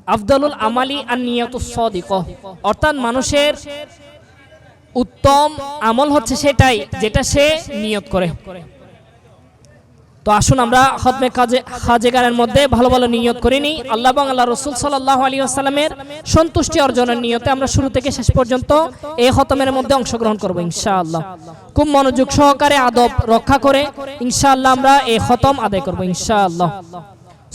আফদালুল আমালি আন-নিয়াতুস সাদিকাহ, অর্থাৎ মানুষের উত্তম আমল হচ্ছে সেটাই যেটা সে নিয়ত করে। তো আসুন আমরা খতমে খাজেগানের মধ্যে ভালো ভালো নিয়ত করে নিই। আল্লাহ এবং আল্লাহ রসুল সাল্লাল্লাহু আলাইহি ওয়াসাল্লামের সন্তুষ্টি অর্জনের নিয়তে আমরা শুরু থেকে শেষ পর্যন্ত এই খতমের মধ্যে অংশগ্রহণ করব ইনশাআল্লাহ। খুব মনোযোগ সহকারে আদব রক্ষা করে ইনশাআল্লাহ আমরা এই খতম আদায় করব ইনশাআল্লাহ।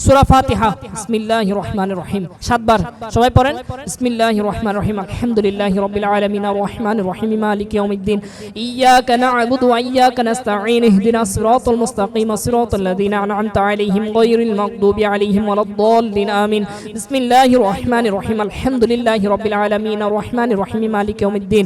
সূরা ফাতিহা। বিসমিল্লাহির রহমানির রহিম। 7 বার সবাই পড়েন। বিসমিল্লাহির রহমানির রহিম। আলহামদুলিল্লাহি রাব্বিল আলামিন আর রহমানির রহিম মালিকি ইয়াউমিদ্দিন। ইয়্যাকা না'বুদু ওয়া ইয়্যাকা নাস্তাঈন। ইহদিনাস সিরাতাল মুস্তাকিম সিরাতাল লাযিনা আন'আমতা আলাইহিম গায়রিল মাগদুবি আলাইহিম ওয়ালাদ-দাল্লিন আমিন। বিসমিল্লাহির রহমানির রহিম। আলহামদুলিল্লাহি রাব্বিল আলামিন আর রহমানির রহিম মালিকি ইয়াউমিদ্দিন।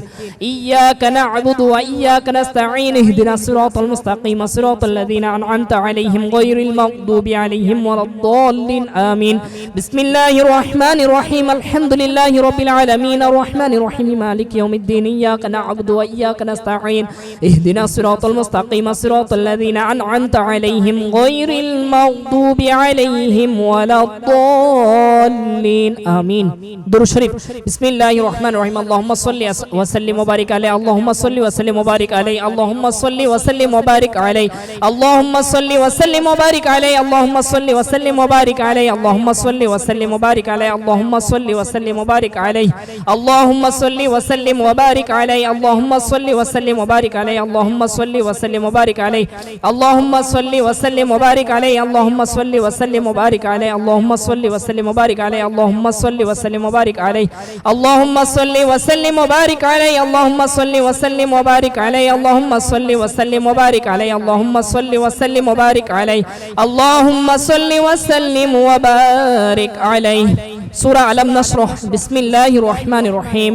ইয়্যাকা না'বুদু ওয়া ইয়্যাকা নাস্তাঈন। ইহদিনাস সিরাতাল মুস্তাকিম সিরাতাল লাযিনা আন'আমতা আলাইহিম গায়রিল মাগদুবি আলাইহিম الضالين آمين. بسم الله الرحمن الرحيم. الحمد لله رب العالمين الرحمن الرحيم مالك يوم الدين. إياك نعبد وإياك نستعين. اهدنا الصراط المستقيم صراط الذين أنعمت عليهم غير المغضوب عليهم ولا الضالين آمين. درود شريف. بسم الله الرحمن الرحيم. اللهم صل وسلم وبارك عليه. اللهم صل وسلم وبارك عليه. اللهم صل وسلم وبارك عليه. اللهم صل وسلم وبارك عليه. اللهم صل وسلم وبارك عليه. اللهم صل وسلم وبارك عليه. اللهم صل وسلم وبارك عليه. اللهم صل وسلم وبارك عليه. اللهم صل وسلم وبارك عليه. اللهم صل وسلم وبارك عليه. اللهم صل وسلم وبارك عليه. اللهم صل وسلم وبارك عليه. اللهم صل وسلم وبارك عليه. اللهم صل وسلم وبارك عليه. اللهم صل وسلم وبارك عليه. اللهم صل وسلم وبارك عليه. اللهم صل وسلم وبارك عليه. اللهم صل وسلم وبارك عليه. اللهم صل وسلم وبارك عليه. سورة ألم نشرح. بسم الله الرحمن الرحيم.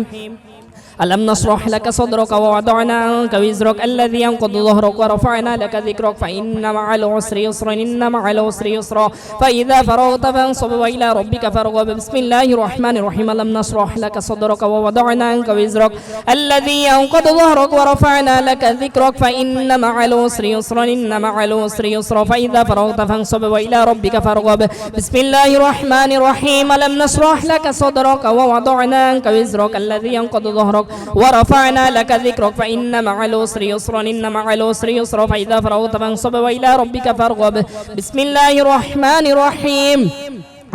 ألم نشرح لك صدرك ووضعنا عنك وزرك الذي ينقض ظهرك ورفعنا لك ذكرك فإن مع العسر يسرا إن مع العسر يسرا فإذا فرغت فانصب وإلى ربك فارغب. بسم الله الرحمن الرحيم. ألم نشرح لك صدرك ووضعنا عنك وزرك الذي ينقض ظهرك ورفعنا لك ذكرك فإن مع العسر يسرا إن مع العسر يسرا فإذا فرغت فانصب وإلى ربك فارغب. بسم الله الرحمن الرحيم. ألم نشرح لك صدرك ووضعنا عنك وزرك الذي ينقض ظهرك ورفعنا لك ذكرك فإن مع العسر يسرا إن مع العسر يسرا فإذا فرغت فانصب وإلى ربك فارغب. بسم الله الرحمن الرحيم.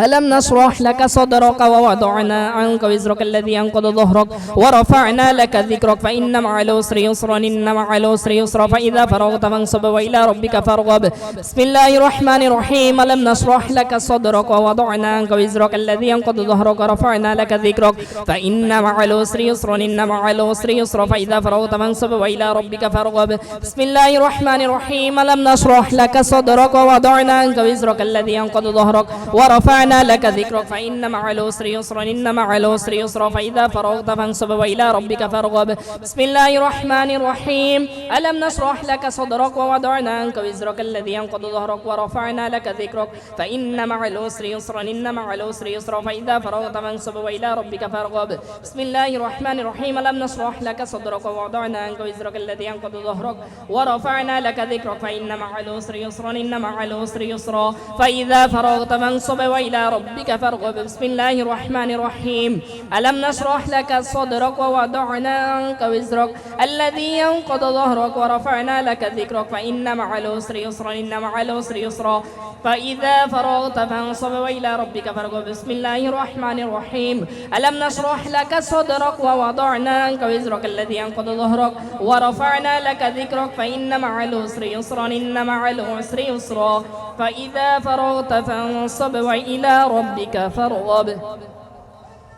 ألم نشرح لك صدرك ووضعنا عنك وزرك الذي ينقض ظهرك ورفعنا لك ذكرك فإن مع العسر يسرا إن مع العسر يسرا فإذا فرغت فانصب وإلى ربك فارغب. بسم الله الرحمن الرحيم. ألم نشرح لك صدرك ووضعنا عنك وزرك الذي ينقض ظهرك ورفعنا لك ذكرك فإن مع العسر يسرا إن مع العسر يسرا فإذا فرغت فانصب وإلى ربك فارغب. بسم الله الرحمن الرحيم. ألم نشرح لك صدرك ووضعنا عنك وزرك الذي ينقض ظهرك ورفعنا لك ذكرك فإن مع العسر يسرا إن مع العسر يسرا فإذا فرغت فانصب وإلى ربك فارغب. بسم الله الرحمن الرحيم. ألم نشرح لك صدرك ووضعنا عنك وزرك الذي ينقض ظهرك ورفعنا لك ذكرك فإن مع العسر يسرا إن مع العسر يسرا فإذا فرغت فانصب وإلى ربك فارغب. بسم الله الرحمن الرحيم. ألم نشرح لك صدرك ووضعنا عنك وزرك الذي ينقض ظهرك ورفعنا لك ذكرك فإن مع العسر يسرا إن مع العسر يسرا فإذا فرغت فانصب وإلى ربك فارغب. بسم الله الرحمن الرحيم. ألم نشرح لك صدرك ووضعنا عنك وزرك الذي ينقض ظهرك ورفعنا لك ذكرك فإن مع العسر يسرا إن مع العسر يسرا فإذا فرغت فانصب وإلى ربك فارغب. بسم الله الرحمن الرحيم. ألم نشرح لك صدرك ووضعنا عنك وزرك الذي ينقض ظهرك ورفعنا لك ذكرك فإن مع العسر يسرا إن مع العسر يسرا فإذا فرغت فانصب وإلى ربك فارغب.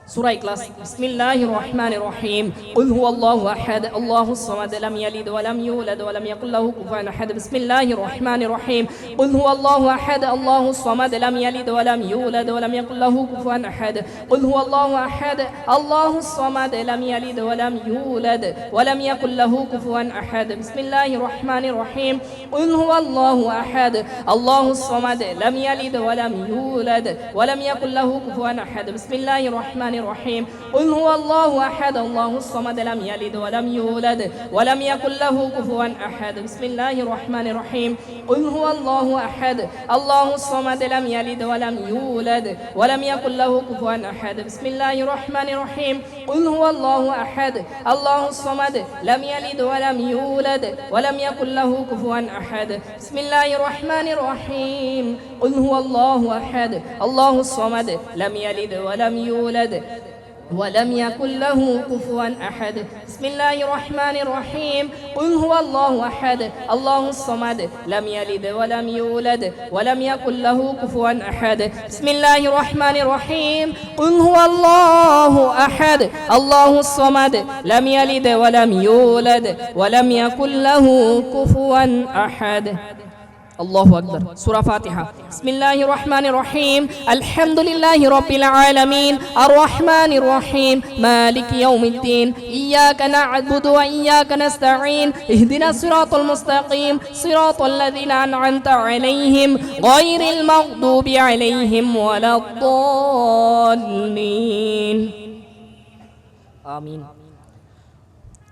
سورة إخلاص. بسم الله الرحمن الرحيم. قل هو الله أحد الله الصمد لم يلد ولم يولد ولم يكن له كفوا أحد. بسم الله الرحمن الرحيم. قل هو الله أحد الله الصمد لم يلد ولم يولد ولم يكن له كفوا أحد. قل هو الله أحد الله الصمد لم يلد ولم يولد ولم يكن له كفوا أحد. بسم الله الرحمن الرحيم. قل هو الله أحد الله الصمد لم يلد ولم يولد ولم يكن له كفوا أحد. بسم الله الرحمن الرحمن الرحيم قل هو الله أحد الله الصمد لم يلد ولم يولد ولم يكن له كفوا أحد بسم الله الرحمن الرحيم قل هو الله أحد الله الصمد لم يلد ولم يولد ولم يكن له كفوا أحد بسم الله الرحمن الرحيم قل هو الله أحد الله الصمد لم يلد ولم يولد ولم يكن له كفوا أحد بسم الله الرحمن الرحيم قل هو الله أحد الله الصمد لم يلد ولم يولد ولم يكن له كفوا أحد بسم الله الرحمن الرحيم قل هو الله أحد الله الصمد لم يلد ولم يولد ولم يكن له كفوا أحد بسم الله الرحمن الرحيم قل هو الله أحد الله الصمد لم يلد ولم يولد ولم يكن له كفوا أحد الله أكبر سورة فاتحة بسم الله الرحمن الرحيم الحمد لله رب العالمين الرحمن الرحيم مالك يوم الدين إياك نعبد وإياك نستعين اهدنا الصراط المستقيم صراط الذين أنعمت عليهم غير المغضوب عليهم ولا الضالين آمين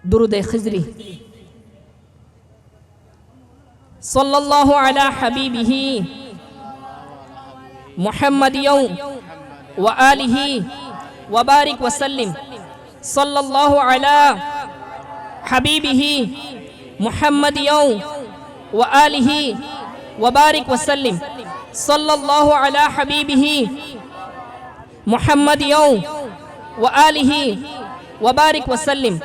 درود خزري صلى الله على حبيبه محمد يوم وآله وبارك وسلم صلى الله على حبيبه محمد يوم وآله وبارك وسلم صلى الله على حبيبه محمد يوم وآله وبارك وسلم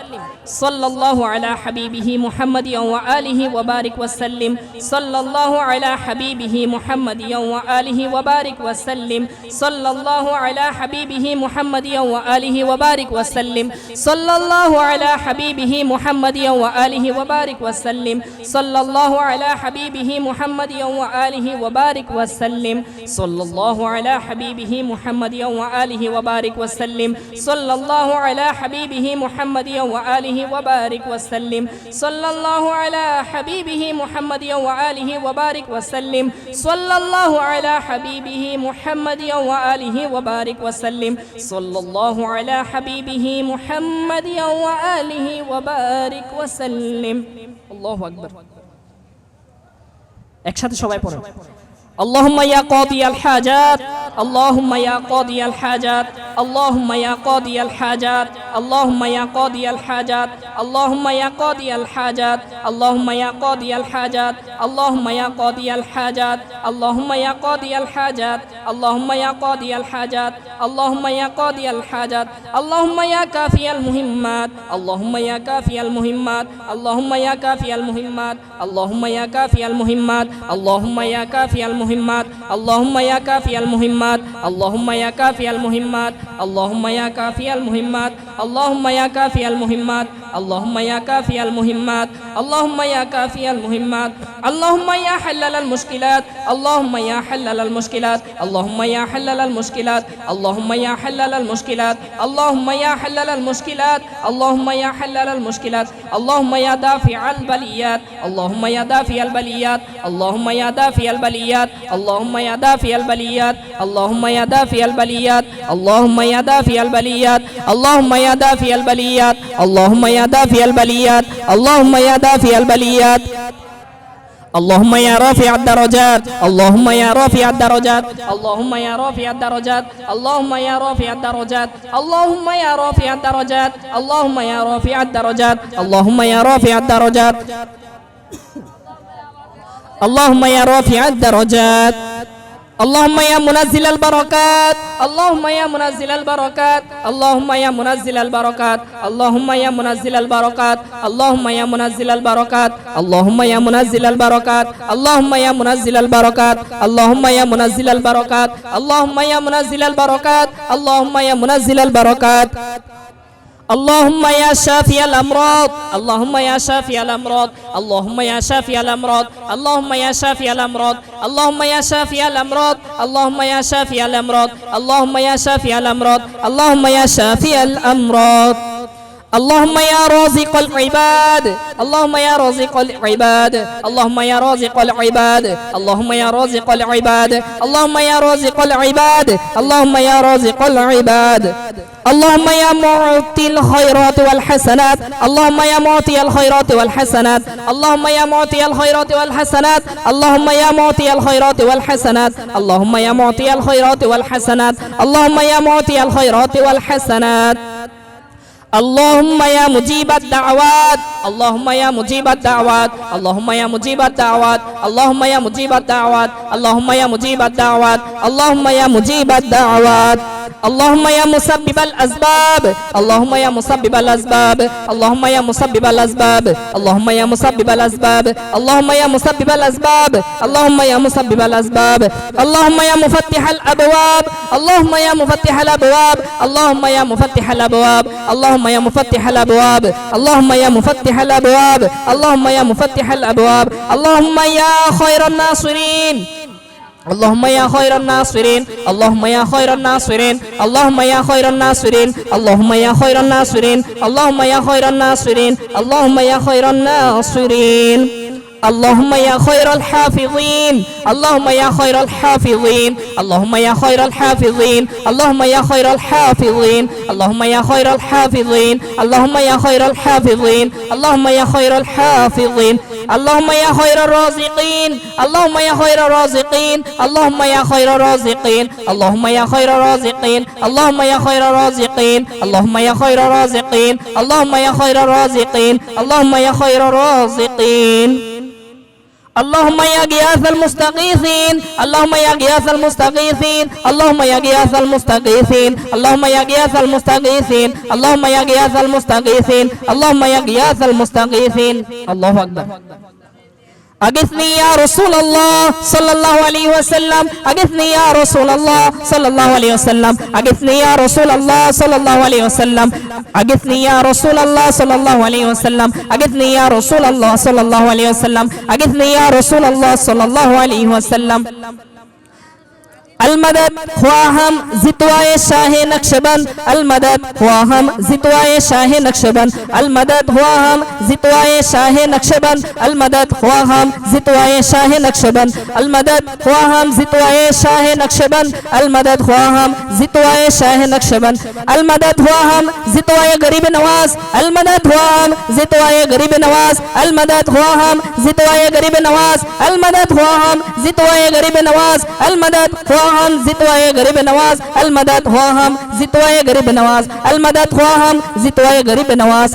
صلى الله على حبيبه محمد وآله وبارك وسلم صلى الله على حبيبه محمد وآله وبارك وسلم صلى الله على حبيبه محمد وآله وبارك وسلم صلى الله على حبيبه محمد وآله وبارك وسلم صلى الله على حبيبه محمد وآله وبارك وسلم صلى الله على حبيبه محمد وآله وبارك وسلم صلى الله على حبيبه محمد وآله وبارك وسلم صلى الله على حبيبه محمد وآله وبارك وسلم صلى الله على حبيبه محمد وآله وبارك وسلم صلى الله على حبيبه محمد وآله وبارك وسلم الله أكبر একসাথে সবাই পড়েন اللهم يا قاضي الحاجات اللهم يا قاضي الحاجات اللهم يا قاضي الحاجات اللهم يا قاضي الحاجات اللهم يا قاضي الحاجات اللهم يا قاضي الحاجات اللهم يا قاضي الحاجات اللهم يا قاضي الحاجات اللهم يا قاضي الحاجات اللهم يا قاضي الحاجات اللهم يا كافي المهمات اللهم يا كافي المهمات اللهم يا كافي المهمات اللهم يا كافي المهمات اللهم يا كافي المهمات اللهم يا كافي المهمات اللهم يا كافي المهمات اللهم يا كافي المهمات اللهم يا كافي المهمات اللهم يا كافي المهمات اللهم يا كافي المهمات اللهم يا حلل المشكلات اللهم يا حلل المشكلات اللهم يا حلل المشكلات اللهم يا حلل المشكلات اللهم يا حلل المشكلات اللهم يا حلل المشكلات اللهم يا دافع البليات اللهم يا دافع البليات اللهم يا دافع البليات اللهم يا دافع البليات اللهم يا دافع البليات اللهم يا دافع البليات اللهم يا دافع البليات اللهم يا دافع البليات اللهم يا دافع البليات اللهم يا رافع الدرجات اللهم يا رافع الدرجات اللهم يا رافع الدرجات اللهم يا رافع الدرجات اللهم يا رافع الدرجات اللهم يا رافع الدرجات اللهم يا رافع الدرجات اللهم يا رافع الدرجات اللهم يا منزل البركات اللهم يا منزل البركات اللهم يا منزل البركات اللهم يا منزل البركات اللهم يا منزل البركات اللهم يا منزل البركات اللهم يا منزل البركات اللهم يا منزل البركات اللهم يا منزل البركات اللهم يا منزل البركات اللهم يا شافي الأمراض اللهم يا شافي الأمراض اللهم يا شافي الأمراض اللهم يا شافي الأمراض اللهم يا شافي الأمراض اللهم يا شافي الأمراض اللهم يا شافي الأمراض اللهم يا شافي الأمراض اللهم يا رازق العباد اللهم يا رازق العباد اللهم يا رازق العباد اللهم يا رازق العباد اللهم يا رازق العباد اللهم يا رازق العباد اللهم يا معطي الخيرات والحسنات اللهم يا معطي الخيرات والحسنات اللهم يا معطي الخيرات والحسنات اللهم يا معطي الخيرات والحسنات اللهم يا معطي الخيرات والحسنات اللهم يا معطي الخيرات والحسنات اللهم يا مجيب الدعوات اللهم يا مجيب الدعوات اللهم يا مجيب الدعوات اللهم يا مجيب الدعوات اللهم يا مجيب الدعوات اللهم يا مجيب الدعوات اللهم يا مسبب الأسباب اللهم يا مسبب الأسباب اللهم يا مسبب الأسباب اللهم يا مسبب الأسباب اللهم يا مسبب الأسباب اللهم يا مسبب الأسباب اللهم يا مفتح الأبواب اللهم يا مفتح الأبواب اللهم يا مفتح الأبواب اللهم يا مفتح الأبواب اللهم يا مفتح الأبواب اللهم يا مفتح الأبواب اللهم يا خير الناصرين اللهم يا خير الناصرين اللهم يا خير الناصرين اللهم يا خير الناصرين اللهم يا خير الناصرين اللهم يا خير الناصرين اللهم يا خير الناصرين اللهم يا خير الحافظين اللهم يا خير الحافظين اللهم يا خير الحافظين اللهم يا خير الحافظين اللهم يا خير الحافظين اللهم يا خير الحافظين اللهم يا خير الحافظين اللهم يا خير الرازقين اللهم يا خير الرازقين اللهم يا خير الرازقين اللهم يا خير الرازقين اللهم يا خير الرازقين اللهم يا خير الرازقين اللهم يا خير الرازقين اللهم يا خير الرازقين اللهم يا غياث المستغيثين اللهم يا غياث المستغيثين اللهم يا غياث المستغيثين اللهم يا غياث المستغيثين اللهم يا غياث المستغيثين اللهم يا غياث المستغيثين الله أكبر أغثني يا رسول الله صلى الله عليه وسلم أغثني يا رسول الله صلى الله عليه وسلم أغثني يا رسول الله صلى الله عليه وسلم أغثني يا رسول الله صلى الله عليه وسلم أغثني يا رسول الله صلى الله عليه وسلم أغثني يا رسول الله صلى الله عليه وسلم المدد خواهم زتوائے شاہ نقشبند المدد خواهم زتوائے شاہ نقشبند المدد خواهم زتوائے شاہ نقشبند المدد خواهم زتوائے شاہ نقشبند المدد خواهم زتوائے شاہ نقشبند المدد خواهم زتوائے شاہ نقشبند المدد خواهم زتوائے غریب نواز المدد خواهم زتوائے غریب نواز المدد خواهم زتوائے غریب نواز المدد خواهم زتوائے غریب نواز المدد خواهم زتوائے غریب نواز المدد خواهم زتوائے غریب نواز المدد خواهم زتوائے غریب نواز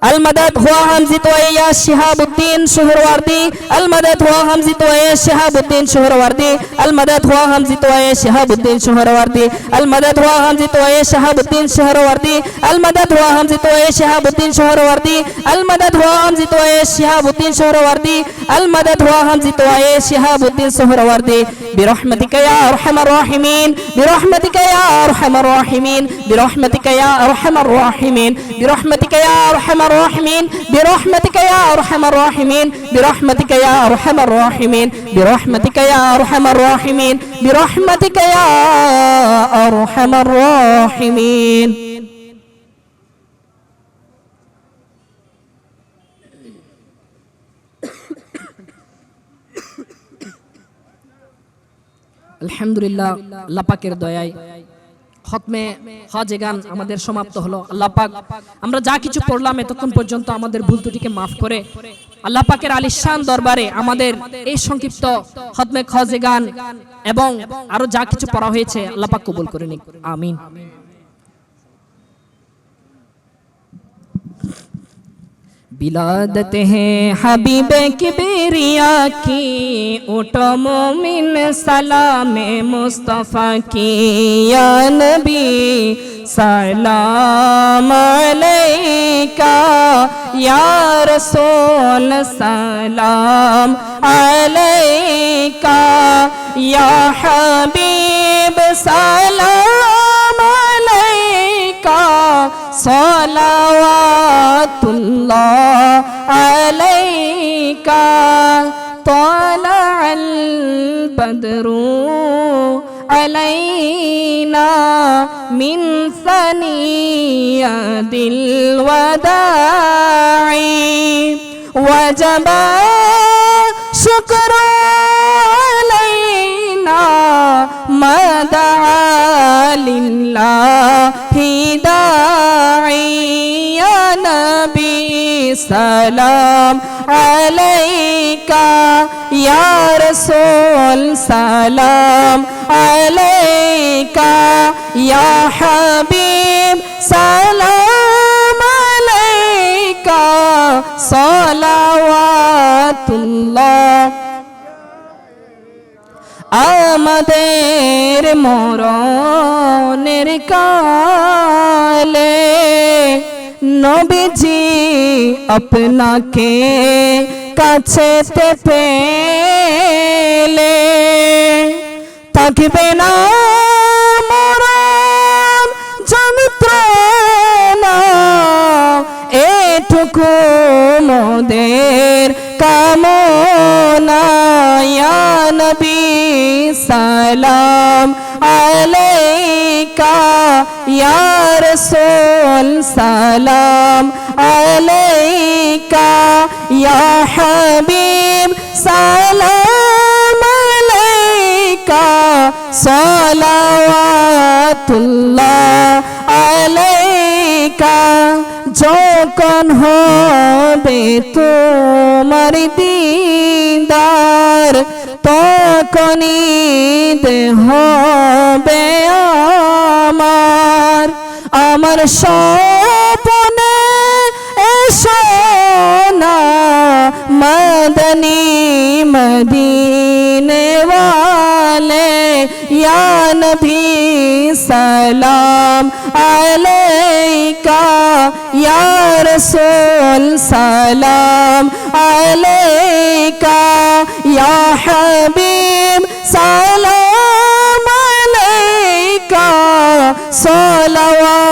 المدد خواهم زتوائے یا شہاب الدین سہروردی المدد خواهم زتوائے شہاب الدین سہروردی المدد خواهم زتوائے شہاب الدین سہروردی المدد خواهم زتوائے شہاب الدین سہروردی المدد خواهم زتوائے شہاب الدین سہروردی المدد خواهم زتوائے شہاب الدین سہروردی المدد خواهم زتوائے شہاب الدین سہروردی برحمتك يا أرحم الراحمين برحمتك يا أرحم الراحمين برحمتك يا أرحم الراحمين برحمتك يا أرحم الراحمين برحمتك يا أرحم الراحمين برحمتك يا أرحم الراحمين برحمتك يا أرحم الراحمين برحمتك يا أرحم الراحمين আলহামদুলিল্লাহ আল্লাহ পাকের দয়ায় খতমে হজে গান আমাদের সমাপ্ত হলো। আল্লাহ পাক আমরা যা কিছু পড়লাম এতক্ষণ পর্যন্ত আমাদের ভুল ত্রুটিকে মাফ করে আল্লাহ পাকের আলিশান দরবারে আমাদের এই সংক্ষিপ্ত খতমে হজে গান এবং আরো যা কিছু পড়া হয়েছে আল্লাহ পাক কবুল করে নিক, আমিন। बिलादत है हबीब किबरिया की उठो मोमिन सलाम मुस्तफ़ा की या नबी सलाम अलैका या रसूल सलाम अलैका या हबीब सलाम अलैका सलावातुल्लाह अलैका तलअल बदरु अलैना मिन सनियतिल वदाई वजबा शुक्र अलैना मदआ लिल्लाह দাঈ ইয়া নবী সালাম আলাইকা ইয়া রাসূল সালাম আলাইকা ইয়া হাবিব সালাম আলাইকা সালাওয়াতুল্লাহ। আমাদের মরণের কালে নবীজি আপনাকে কাছেতে পেলে থাকবে না মরণ যন্ত্রণা, এটুকু মোদের কামনা। ইয়া নবী সালাম আলাইকা ইয়া রাসূল সালাম আলাইকা ইয়া হাবিব সালাম আলাইকা সালাওয়াতুল্লাহ আলাইকা। যখন হবে তোমার দিদার তখনই হবে আমার স্বপ্নে এসো না মদনী মদিনে ওয়ালে ইয়া নবী সালাম আলাইকা ইয়া রাসূল সালাম আলাইকা ইয়া হাবিব সালাম আলাইকা সালাওয়াতুল্লাহ।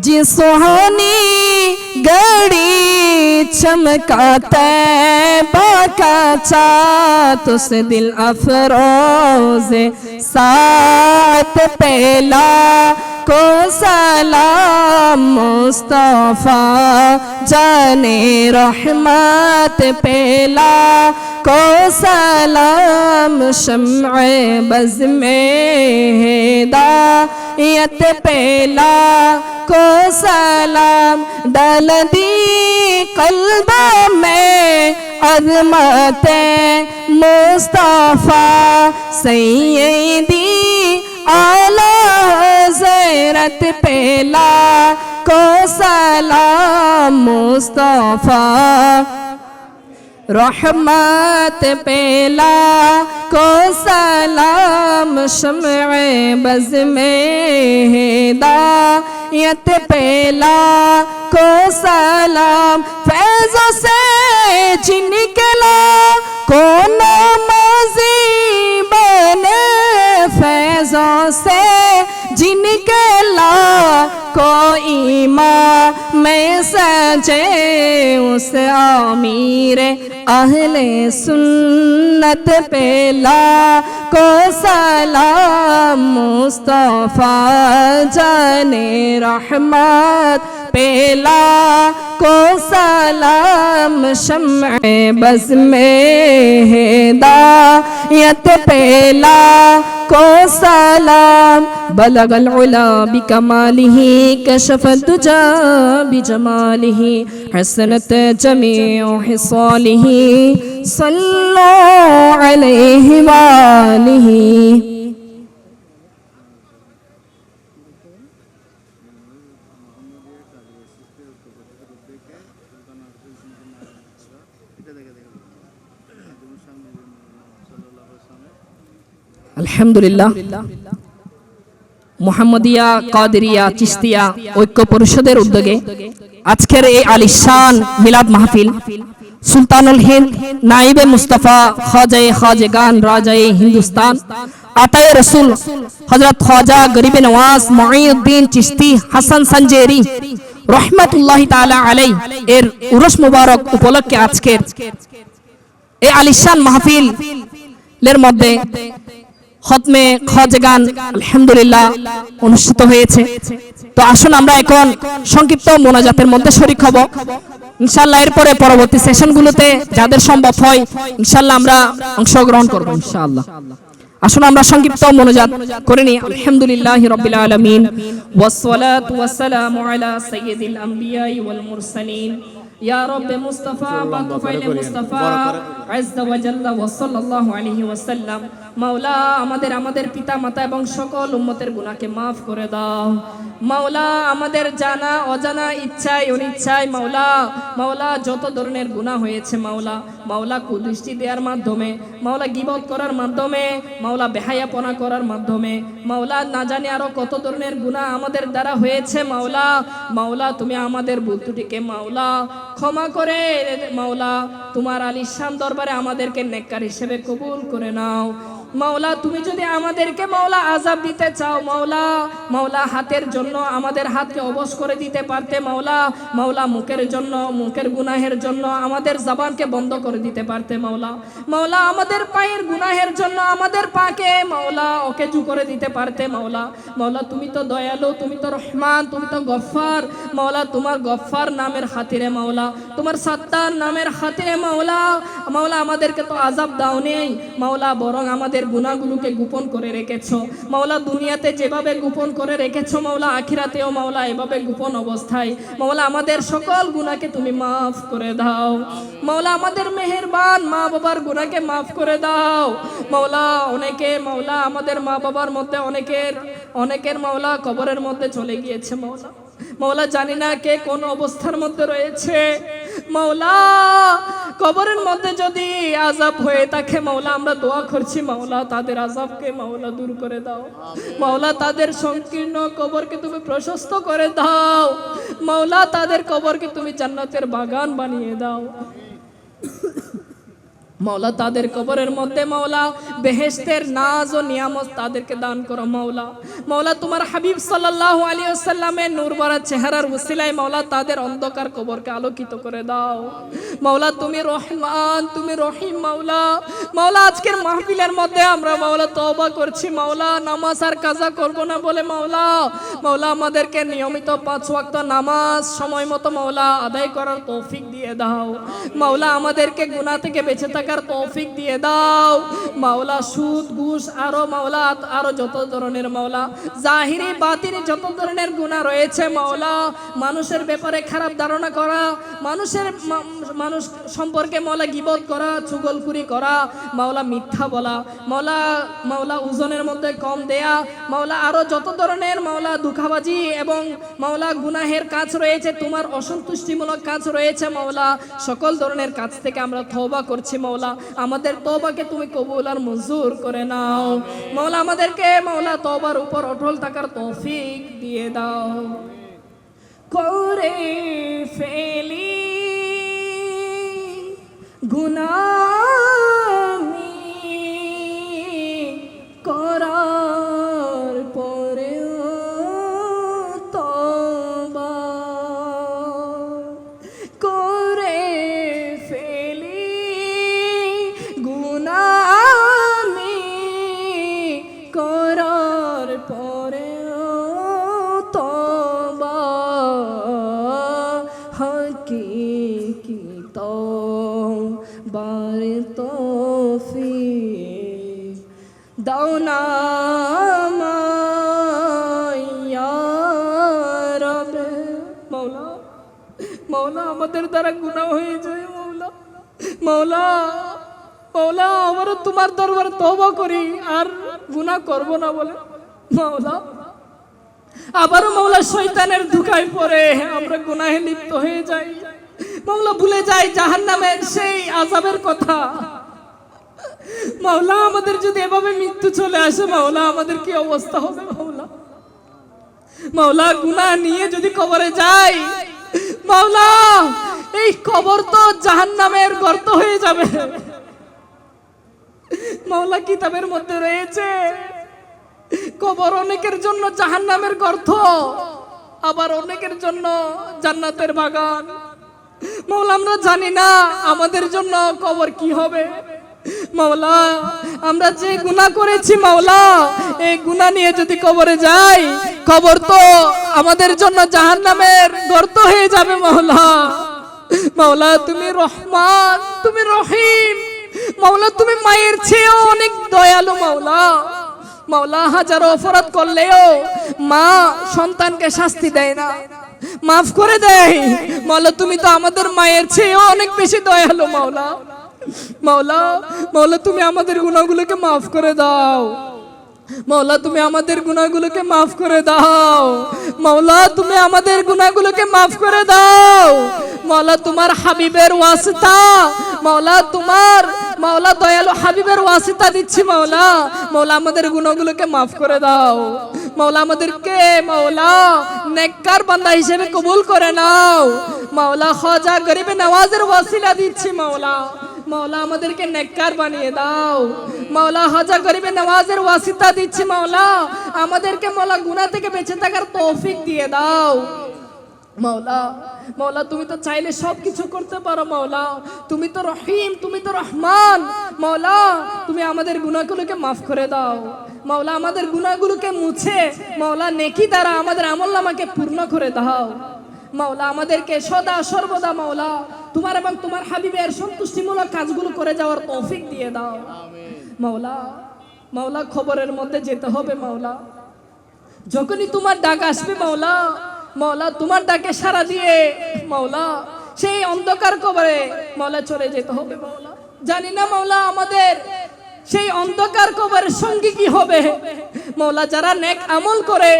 जी सुहानी गड़ी चमकाते बाका चात उस दिल अफरोज साथ पहला को सलाम मुस्तफा जाने रहमत पहला को सलाम शम्अ बज़ में हिदायत पहला को सलाम डाल दी कल्ब में अज़मत मुस्तफा सैयदी आला हज़रत पहला को सलाम मुस्तफा रहमत पहला को सलाम शम्अ बज़ में हिदायत पहला को सलाम फैज़ों से जिनकला को नमाज़ी बने फैज़ों से जिनकला को ईमान में सजे उस आमीर अहले सुन्नत पहला को सलाम मुस्तफा जाने रहमत पहला को सलाम शम्अ बज़ में हिदायत पहला को सलाम बलगल उला बिकमालिही कशफत दुजा बिजमालिही हसनत जमीउ हिसालिही सल्लल्लाहु अलैहि वालिही। আলহামদুলিল্লাহ মুহাম্মদিয়া কাদেরিয়া চিশতিয়া ঐক্য পরিষদের উদ্যোগে আজকের এই আলিশান মিলাদ মাহফিল সুলতানুল হিন্দ নাইবে মুস্তাফা খাজায়ে খাজেগান রাজায়ে হিন্দুস্তান আতায়ে রসুল হযরত খাজা গরিবে নওয়াজ মুঈনুদ্দিন চিশতি হাসান সঞ্জেরি রহমাতুল্লাহি তাআলা আলাইহি এর উরুস মুবারক উপলক্ষে আজকের এই আলিশান মাহফিল এর মধ্যে খতমে খাজেগান আলহামদুলিল্লাহ অনুষ্ঠিত হয়েছে। তো আসুন আমরা এখন সংক্ষিপ্ত মোনাজাতের মধ্যে শরীক হব ইনশাআল্লাহ। এরপরে পরবর্তী সেশনগুলোতে যাদের সম্ভব হয় ইনশাআল্লাহ আমরা অংশগ্রহণ করব ইনশাআল্লাহ। আসুন আমরা সংক্ষিপ্ত মোনাজাত করে নিই। আলহামদুলিল্লাহি রাব্বিল আলামিন ওয়াসসালাতু ওয়াসসালামু আলা সাইয়্যিদিল আমবিয়া ওয়াল মুরসালিন ইয়া রাব্বে মুস্তাফা বাকুফাইলে মুস্তাফা আযজা ওয়া জাল্লা ওয়া সাল্লাল্লাহু আলাইহি ওয়াসাল্লাম। মাওলা আমাদের পিতা মাতা এবং সকল উম্মতের গুনাহকে maaf করে দাও। মাওলা আমাদের জানা অজানা ইচ্ছায় অনিচ্ছায় মাওলা যত ধরনের গুনাহ হয়েছে মাওলা কুদৃষ্টি দেওয়ার মাধ্যমে, মাওলা গীবত করার মাধ্যমে, মাওলা বেহায়াপনা করার মাধ্যমে, মাওলা না জানি আরো কত ধরনের গুনাহ আমাদের দ্বারা হয়েছে মাওলা তুমি আমাদের ভুল ত্রুটিকে মাওলা ক্ষমা করে মাওলা তোমার আলিশান দরবারে আমাদেরকে নেককার হিসেবে কবুল করে নাও। মাওলা তুমি যদি আমাদেরকে মাওলা আযাব দিতে চাও মাওলা হাতের জন্য আমাদের হাতকে অবশ করে দিতে পারতে মাওলা মুখের গুনাহের জন্য আমাদের জবানকে বন্ধ করে দিতে পারতে মাওলা আমাদের পায়ের গুনাহের জন্য আমাদের পাকে মাওলা অকেজু করে দিতে পারতে মাওলা তুমি তো দয়ালু, তুমি তো রহমান, তুমি তো গফফার মাওলা। তোমার গফফার নামের খাতিরে মাওলা, তোমার সাত্তার নামের খাতিরে মাওলা আমাদেরকে তো আযাব দাও নেই মাওলা, বরং আমাদের গুনাহগুলোকে গোপন করে রেখেছো মাওলা। দুনিয়াতে যেভাবে গোপন করে রেখেছো মাওলা, আখিরাতেও মাওলা এভাবে গোপন অবস্থায় মাওলা আমাদের সকল গুনাহকে তুমি maaf করে দাও মাওলা। আমাদের মেহেরবান মা বাবার গুনাহকে maaf করে দাও মাওলা। অনেকে মাওলা আমাদের মা বাবার মধ্যে অনেকের মাওলা কবরের মধ্যে চলে গিয়েছে মাওলা জানি না কে কোন অবস্থার মধ্যে রয়েছে মাওলা। কবরের মধ্যে যদি আযাব হয়ে থাকে মাওলা, আমরা দোয়া করছি মাওলা তাদের আযাবকে মাওলা দূর করে দাও মাওলা। তাদের সংকীর্ণ কবরকে তুমি প্রশস্ত করে দাও মাওলা। তাদের কবরকে তুমি জান্নাতের বাগান বানিয়ে দাও মাওলা। তাদের কবরের মধ্যে মাওলা বেহেশতের নাজ ও নিয়ামত তাদেরকে দান করো মাওলা। তোমার হাবিব সাল্লাল্লাহু আলাইহি ওয়াসাল্লামের নূর ভরা চেহারার ওসিলায় মাওলা তাদের অন্ধকার কবরকে আলোকিত করে দাও মাওলা। তুমি রহমান, তুমি রহিম মাওলা। আজকের মাহফিলের মধ্যে আমরা মাওলা তওবা করছি মাওলা, নামাজ আর কাজা করব না বলে মাওলা আমাদেরকে নিয়মিত 5 ওয়াক্ত নামাজ সময় মতো মাওলা আদায় করার তৌফিক দিয়ে দাও মাওলা। আমাদেরকে গুনাহ থেকে বেঁচে থাকার তৌফিক দিয়ে দাও মাওলা। সুদ ঘুষ আরো যত ধরনের মাওলা জাহিরি বাতিনি যত ধরনের গুনাহ রয়েছে মাওলা, মানুষের ব্যাপারে খারাপ ধারণা করা, মানুষ সম্পর্কে মাওলা গীবত করা, চুগলখুরি করা মাওলা, মিথ্যা বলা মাওলা ওজনের মধ্যে কম দেয়া মাওলা, আরো যত ধরনের মাওলা ধোঁকাবাজি এবং মাওলা গুনাহের কাজ রয়েছে, তোমার অসন্তুষ্টিমূলক কাজ রয়েছে মাওলা, সকল ধরনের কাজ থেকে আমরা তওবা করছি মাওলা। আমাদের তওবাকে তুমি কবুল আর মঞ্জুর করে নাও মাওলা। আমাদেরকে মাওলা তওবার উপর অটল থাকার তৌফিক দিয়ে দাও। করে ফেলি গুনাহ করার পরেও তওবা করে ফেলি গুনাহ করার পরেও তওবা হাকিকি তওবার তৌফিক দাও না ইয়া রব। মাওলা আমাদের দ্বারা গুনাহ হয়ে যায় মাওলা আমরা তোমার দরবারে তওবা করি আর গুনাহ করব না বলে মাওলা আবারও মাওলা শয়তানের ধোঁকায় পড়ে আমরা গুনাহে লিপ্ত হয়ে যাই মাওলা। ভুলে যাই জাহান্নামের সেই আযাবের কথা মাওলা। আমাদের যদি এভাবে মৃত্যু চলে আসে মাওলা, আমাদের কি অবস্থা হবে মাওলা। গুনাহ নিয়ে যদি কবরে যাই মাওলা, এই কবর তো জাহান্নামের গর্ত হয়ে যাবে মাওলা। কিতাবের মধ্যে রয়েছে কবর অনেকের জন্য জাহান্নামের গর্ত, আবার অনেকের জন্য জান্নাতের বাগান মাওলা। আমরা জানি না আমাদের জন্য কবর কি হবে মাওলা। আমরা যে গুনাহ করেছি মাওলা, এই গুনাহ নিয়ে যদি কবরে যাই, কবর তো আমাদের জন্য জাহান্নামের গর্ত হয়ে যাবে মাওলা। মাওলা তুমি রহমান, তুমি রহিম মাওলা তুমি মায়ের চেয়েও অনেক দয়ালু মাওলা। মাওলা হাজারো অপরাধ করলেও মা সন্তানকে শাস্তি দেয় না, মাফ করে দেয়। মাওলা তুমি তো আমাদের মায়ের চেয়েও অনেক বেশি দয়ালু মাওলা। মাওলা মাওলা তুমি আমাদের গুনাহগুলোকে মাফ করে দাও। মাওলা তুমি আমাদের গুনাহগুলোকে মাফ করে দাও। মাওলা তুমি আমাদের গুনাহগুলোকে মাফ করে দাও। মাওলা তোমার হাবিবের ওয়াসিতা, মাওলা তোমার মাওলা দয়ালু হাবিবের ওয়াসিতা দিচ্ছি মাওলা। মাওলা আমাদের গুনাহগুলোকে মাফ করে দাও। মাওলা আমাদেরকে মাওলা নেককার বান্দা হিসেবে কবুল করে নাও। মাওলা খাজা গরিবে নওয়াজের ওয়াসিলা দিচ্ছি মাওলা। মাওলা আমাদেরকে নেককার বানিয়ে দাও। মাওলা খাজা গরিবে নওয়াজের ওয়াসিতা দিচ্ছি মাওলা, আমাদেরকে মাওলা গুনাহ থেকে বেঁচে থাকার তৌফিক দিয়ে দাও। মাওলা মাওলা তুমি তো চাইলে সব কিছু করতে পারো মাওলা। তুমি তো রহিম, তুমি তো রহমান। মাওলা তুমি আমাদের গুনাহগুলোকে মাফ করে দাও। মাওলা আমাদের গুনাহগুলোকে মুছে মাওলা নেকি দ্বারা আমাদের আমলনামাকে পূর্ণ করে দাও। মাওলা আমাদেরকে সদা সর্বদা মাওলা তোমার এবং তোমার হাবিবের সন্তুষ্টিমূলক কাজগুলো করে যাওয়ার তৌফিক দিয়ে দাও। মাওলা মাওলা খবরের মধ্যে যেতে হবে মাওলা। যখনই তোমার ডাক আসবে মাওলা, মাওলা তোমার ডাকে সাড়া দিয়ে মাওলা সেই অন্ধকার কবরে মাওলা চলে যেতে হবে মাওলা। জানি না মাওলা আমাদের সেই অন্ধকার কবরের সঙ্গী কি হবে মাওলা। যারা নেক আমল করে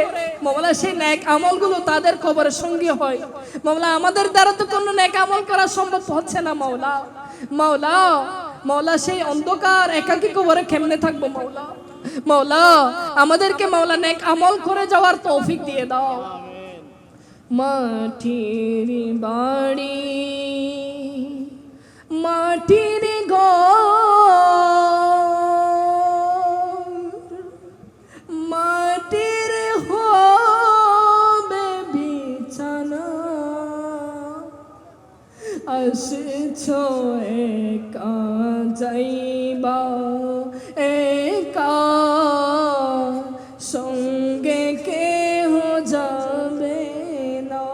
মাওলা সেই নেক আমলগুলো তাদের কবরের সঙ্গী হয় মাওলা। আমাদের দ্বারা তো কোনো নেক আমল করা সম্ভব হচ্ছে না মাওলা। মাওলা মাওলা সেই অন্ধকার একাকী কবরে কেমনে থাকবো মাওলা। মাওলা আমাদেরকে মাওলা নেক আমল করে যাওয়ার তৌফিক দিয়ে দাও। মাটির বাড়ি মাটির ঘর মাটির হবে বিছানা, আসছো একা যাইবা একা, সঙ্গে কেহ যাবে না।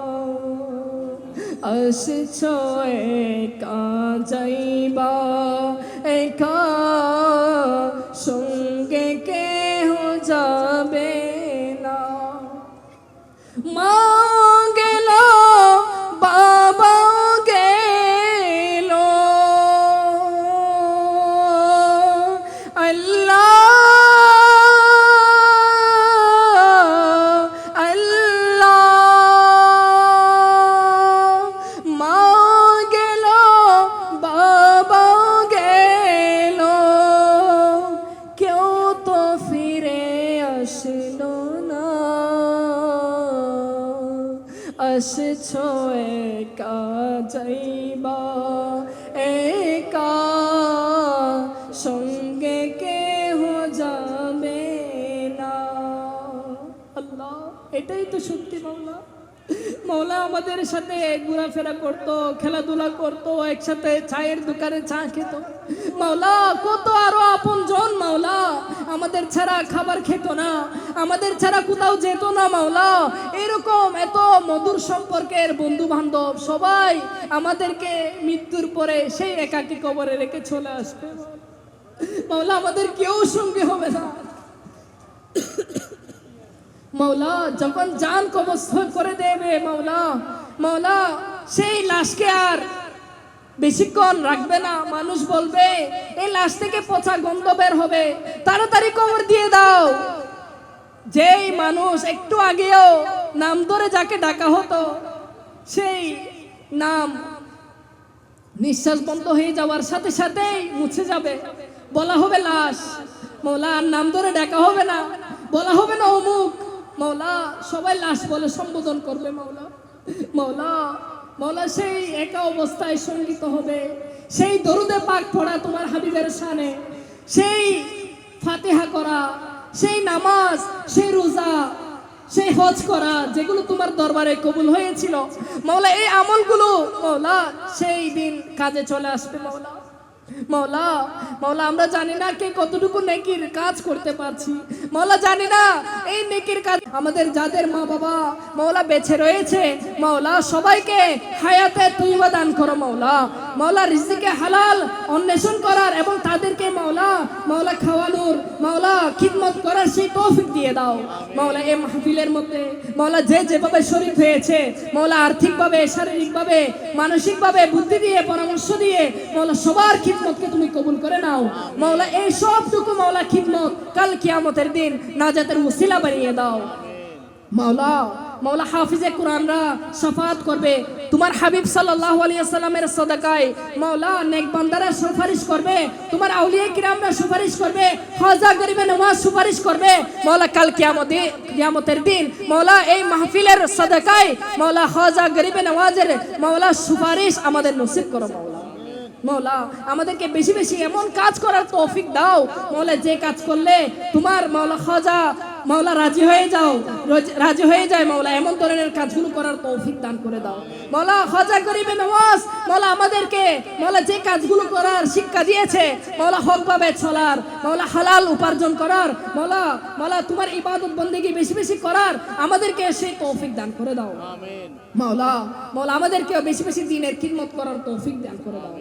আসছো একা যাইবা একা, সঙ্গে কেহ যাবে না। মা গেল বাবা গেল, আল্লাহ আল্লাহ। মা গেল বাবা গেল, কেউ তো ফিরে আসলো না। আসছো একা যাইবা একা, সঙ্গে কেহ যাবে না। আল্লাহ এটাই তো সত্যি মাওলা। মাওলা আমাদের সাথে ঘোরাফেরা করতো, খেলাধুলা করতো, একসাথে চায়ের দোকানে চা খেত মাওলা। কত আরো আপন জন মাওলা আমাদের ছাড়া খাবার খেত না, আমাদের ছাড়া কোথাও যেত না মাওলা। এরকম এত মধুর সম্পর্কের বন্ধু বান্ধব সবাই আমাদেরকে মৃত্যুর পরে সেই একাকী কবরে রেখে চলে আসবে মাওলা। আমাদের কেউ সঙ্গে হবে না মাওলা। যখন জান কবজ করে দেবে মাওলা, মাওলা সেই লাশকে আর বেশিক্ষণ রাখবে না। মানুষ বলবে এই লাশ থেকে পচা গন্ধ বের হবে, তাড়াতাড়ি কবর দিয়ে দাও। যেই মানুষ একটু আগেও নাম ধরে যাকে ডাকা হতো, সেই নাম নিঃশ্বাস বন্ধ হয়ে যাওয়ার সাথে সাথেই মুছে যাবে। বলা হবে লাশ মাওলা, আর নাম ধরে ডাকা হবে না, বলা হবে না অমুক মাওলা। সবাই লাশ বলে সম্বোধন করবে মাওলা। মাওলা মাওলা সেই একা অবস্থায় সঙ্গীত হবে, সেই দরুদে পাক পড়া তোমার হাবিবের শানে, সেই ফাতিহা করা, সেই নামাজ, সেই রোজা, সেই হজ করা যেগুলো তোমার দরবারে কবুল হয়েছিল মাওলা। এই আমলগুলো মাওলা সেই দিন কাজে চলে আসবে মাওলা। মাওলা মাওলা আমরা জানি না কে কতটুকু নেকির কাজ করতে পারছি মাওলা, জানি না এই নেকির কাজ আমাদের যাদের মা বাবা মাওলা বেঁচে রয়েছে মাওলা, সবাইকে হায়াতে তৈবা দান করো মাওলা। মাওলা রিজিকে হালাল অন্বেষণ করার এবং তাদেরকে মাওলা মাওলা খাওয়ানোর মাওলা খিদমত করার সেই তৌফিক দিয়ে দাও মাওলা। এই মাহফিলের মধ্যে মাওলা যে যেভাবে শরীক হয়েছে মাওলা, আর্থিকভাবে, শারীরিকভাবে, মানসিকভাবে, বুদ্ধি দিয়ে, পরামর্শ দিয়ে মাওলা সবার খিদমতকে তুমি কবুল করে নাও মাওলা। এই সবটুকু মাওলা খিদমত কাল কিয়ামতের দিন নাজাতের ওসিলা বানিয়ে দাও মাওলা। মাওলা হাফিজে কুরআনরা শাফাআত করবে তোমার হাবিব সাল্লাল্লাহু আলাইহি ওয়াসাল্লামের সাদাকায় মাওলা। নেক বান্দারা সুপারিশ করবে, তোমার আউলিয়া কিরামরা সুপারিশ করবে, হাজা গরিবে নওয়াজ সুপারিশ করবে মাওলা কাল কিয়ামতের দিন মাওলা। এই মাহফিলের সাদাকায় মাওলা হাজা গরিবে নওয়াজের মাওলা সুপারিশ আমাদের নসিব করো মাওলা। মাওলা আমাদেরকে বেশি বেশি এমন কাজ করার তৌফিক দাও মাওলা, যে কাজ করলে তোমার মাওলা খাজা মাওলা রাজি হয়ে যায় মাওলা, এমন ধরনের কাজগুলো করার তৌফিক দান করে দাও মাওলা। খাজা গরিবে নওয়াজ মাওলা আমাদেরকে মাওলা যে কাজগুলো করার শিক্ষা দিয়েছে মাওলা, হকভাবে চলার মাওলা, হালাল উপার্জন করার মাওলা, মাওলা তোমার ইবাদত বন্দেগী বেশি বেশি করার আমাদেরকে সেই তৌফিক দান করে দাও মাওলা। মাওলা আমাদেরকে বেশি বেশি দিনের খিদমত করার তৌফিক দান করে দাও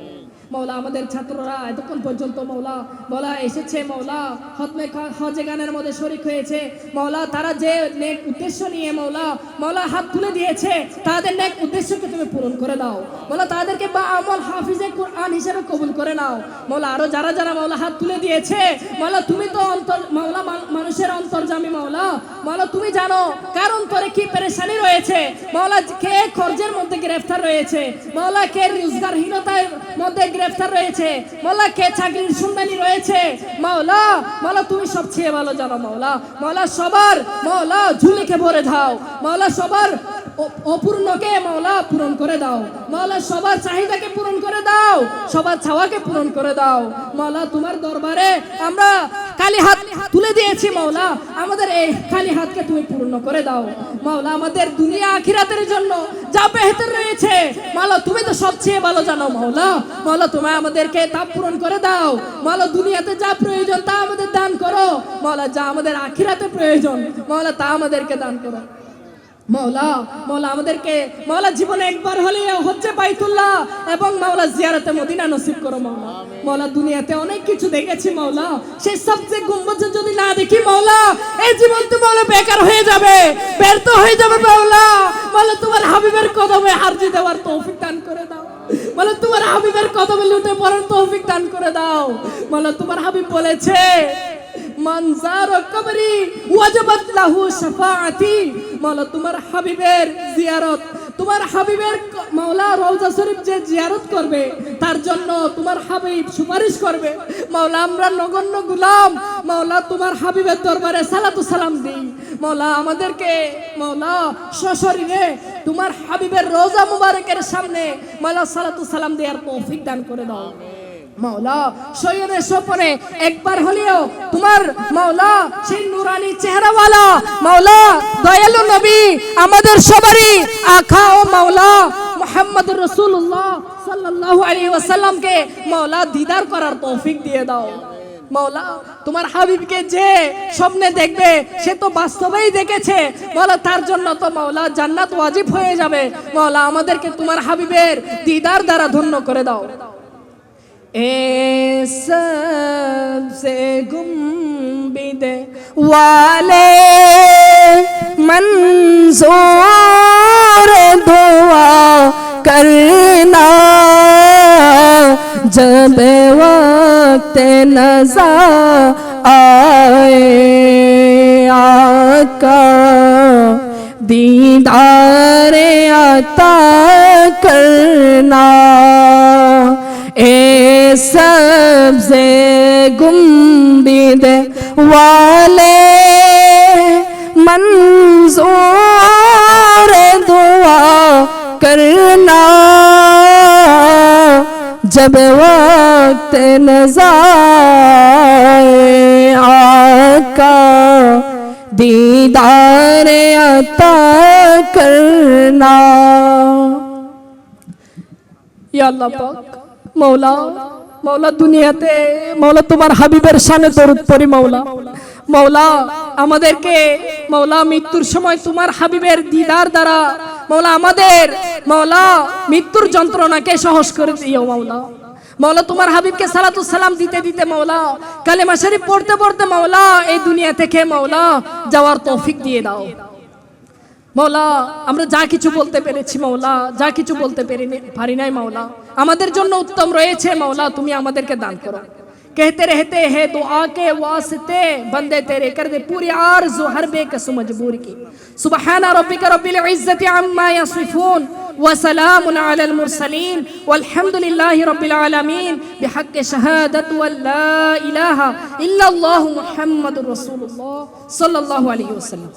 মাওলা। আমাদের ছাত্ররা এতক্ষণ পর্যন্ত মাওলা বলা এসেছে মাওলা, খতমে হজে গানের মধ্যে শরীক হয়েছে মাওলা, তারা যে নেক উদ্দেশ্য নিয়ে মাওলা মাওলা হাত তুলে দিয়েছে তাদের নেক উদ্দেশ্যকে তুমি পূরণ করে দাও মাওলা। তাদেরকে বা আমল হাফিজে কুরআন হিসেবে কবুল করে নাও মাওলা। আরো যারা যারা মাওলা হাত তুলে দিয়েছে মাওলা, তুমি তো মাওলা মানুষের অন্তর্যামী মাওলা, মাওলা তুমি জানো কার অন্তরে কি পেরেশানি রয়েছে মাওলা। কে কর্জের মধ্যে গ্রেফতার রয়েছে মাওলা, কে রোজগারহীনতার মধ্যে গ্রেফতার রয়েছে মাওলা, কে চাকরির সন্ধানী রয়েছে মাওলা। মাওলা তুমি সবচেয়ে ভালো জানো মাওলা। মাওলা সবার মাওলা ঝুলিকে ভরে দাও মাওলা, সবার অপূর্ণকে মাওলা পূরণ করে দাও মাওলা, সবার চাহিদাকে পূরণ করে দাও, সবার চাওয়াকে পূরণ করে দাও মাওলা। তোমার দরবারে আমরা খালি হাত তুলে দিয়েছি মাওলা, আমাদের এই খালি হাতকে তুমি পূর্ণ করে দাও মাওলা। আমাদের দুনিয়া আখিরাতের জন্য যা বেহতর রয়েছে মাওলা, তুমি তো সবচেয়ে ভালো জানো মাওলা। মাওলা তুমি আমাদেরকে তা পূরণ করে দাও মাওলা। দুনিয়াতে যা প্রয়োজন তা আমাদের দান করো মাওলা, যা আমাদের আখিরাতে প্রয়োজন মাওলা তা আমাদেরকে দান করো মাওলা। মাওলা আমাদেরকে মাওলা জীবনে একবার হলেও হচ্ছে বাইতুল্লাহ এবং মাওলা জিয়ারতে মদিনা নসিব করো মাওলা। মাওলা দুনিয়াতে অনেক কিছু দেখেছি মাওলা, সেই সবচেয়ে গম্বুজ যদি না দেখি মাওলা, এই জীবন তো মাওলা বেকার হয়ে যাবে, ব্যর্থ হয়ে যাবে মাওলা। মাওলা তোমার হাবিবের কদমে হারজি দেওয়ার তৌফিক দান করে দাও মাওলা, তোমার হাবিবের কদমে লুটে পড়ার তৌফিক দান করে দাও মাওলা। তোমার হাবিব বলেছে মানজার কবরি ওয়াজবাত লাহু শাফাআতি মাওলা। তোমার হাবিবের জিয়ারত, তোমার হাবিবের মাওলা রওজা শরীফ যে জিয়ারত করবে তার জন্য তোমার হাবিব সুপারিশ করবে মাওলা। আমরা নগণ্য গোলাম মাওলা, তোমার হাবিবের দরবারে সালাতু সালাম দিই মাওলা। আমাদেরকে মাওলা সশরীরে তোমার হাবিবের রওজা মুবারকের সামনে মাওলা সালাতু সালাম দেওয়ার তৌফিক দান করে দাও মাওলা। শয়নের স্বপ্নে একবার হলেও তোমার মাওলা সেই নুরানি চেহারাওয়ালা মাওলা দয়ালু নবী আমাদের সবারই আখা ও মাওলা মুহাম্মদুর রাসূলুল্লাহ সাল্লাল্লাহু আলাইহি ওয়াসাল্লামকে মাওলা দিদার করার তৌফিক দিয়ে দাও মাওলা। তোমার হাবিবকে যে স্বপ্নে দেখবে সে তো বাস্তবেই দেখেছে মাওলা, তার জন্য তো মাওলা জান্নাত ওয়াজিব হয়ে যাবে মাওলা। আমাদেরকে তোমার হাবিবের দিদার দ্বারা ধন্য করে দাও। सबसे गुम्बिद वाले मंजूर दुआ करना, जब वक्त नज़ा आए आका दीदार अता करना। सबसे गुम्बिद वाले मंजूर दुआ करना, जब वक्त नज़ा आका दीदार अता करना। या अल्लाह पाक मौला, मौला दुनियाते मौला तुम्हार हाबिबेर शाने दरूद पढ़ी मौला। मौला আমাদেরকে মৌলা মৃত্যুর সময় তোমার হাবিবের দিদার দ্বারা মাওলা আমাদের মাওলা মৃত্যুর যন্ত্রণাকে সহজ করে দিও মাওলা। মাওলা তোমার হাবিবকে সালাতু সালাম দিতে দিতে মাওলা কালেমা শরীফ পড়তে পড়তে মাওলা এই দুনিয়া থেকে মাওলা যাওয়ার তৌফিক দিয়ে দাও মাওলা। আমরা যা কিছু বলতে পেরেছি মাওলা, যা কিছু বলতে পারি নাই মাওলা, আমাদের জন্য উত্তম রয়েছে মাওলা, তুমি আমাদেরকে দান করো। कहते रहते हैं दुआ के वास्ते बंदे तेरे कर दे पूरी आरज़ू हर बेकस मजबूर की। सुबहाना रब्बिका रब्बिल इज्जति अम्मा यसिफून व सलामुन अलल मुरसलीन वल्हम्दुलिल्लाहि रब्बिल आलमीन बिहक्कि शहादत व ला इलाहा इल्लल्लाहु मुहम्मदुर रसूलुल्लाह सल्लल्लाहु अलैहि वसल्लम।